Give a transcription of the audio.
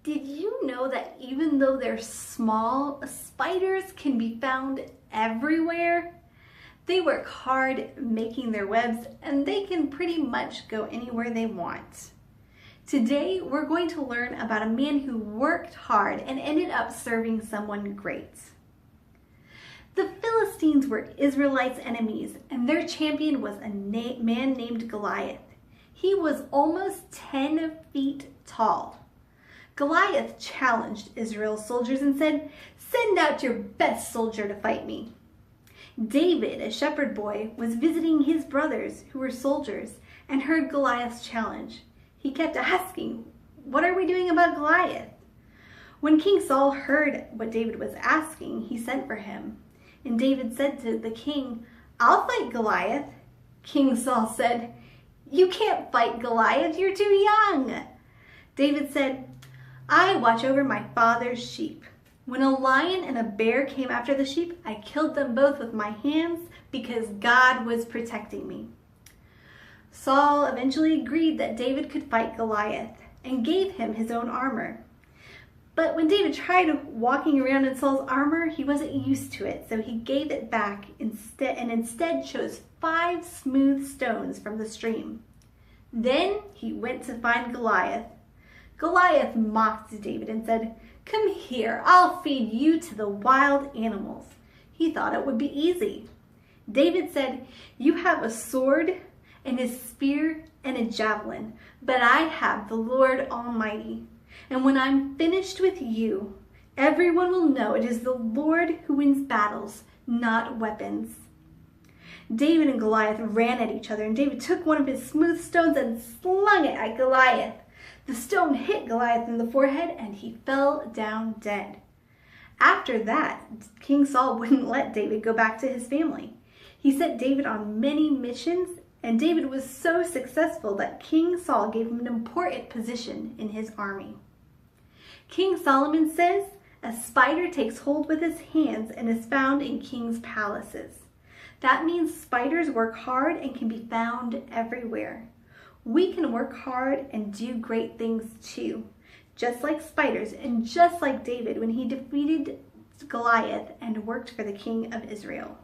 Did you know that even though they're small, spiders can be found everywhere? They work hard making their webs and they can pretty much go anywhere they want. Today, we're going to learn about a man who worked hard and ended up serving someone great. The Philistines were Israelites' enemies, and their champion was a man named Goliath. He was almost 10 feet tall. Goliath challenged Israel's soldiers and said, "Send out your best soldier to fight me." David, a shepherd boy, was visiting his brothers who were soldiers and heard Goliath's challenge. He kept asking, "What are we doing about Goliath?" When King Saul heard what David was asking, he sent for him. And David said to the king, "I'll fight Goliath." King Saul said, "You can't fight Goliath, you're too young." David said, "I watch over my father's sheep. When a lion and a bear came after the sheep, I killed them both with my hands because God was protecting me." Saul eventually agreed that David could fight Goliath and gave him his own armor. But when David tried walking around in Saul's armor, he wasn't used to it, so he gave it back instead chose 5 smooth stones from the stream. Then he went to find Goliath. Goliath mocked David and said, "Come here, I'll feed you to the wild animals." He thought it would be easy. David said, "You have a sword and a spear and a javelin, but I have the Lord Almighty. And when I'm finished with you, everyone will know it is the Lord who wins battles, not weapons." David and Goliath ran at each other, and David took one of his smooth stones and slung it at Goliath. The stone hit Goliath in the forehead, and he fell down dead. After that, King Saul wouldn't let David go back to his family. He sent David on many missions, and David was so successful that King Saul gave him an important position in his army. King Solomon says, "A spider takes hold with his hands and is found in kings' palaces." That means spiders work hard and can be found everywhere. We can work hard and do great things too, just like spiders and just like David when he defeated Goliath and worked for the King of Israel.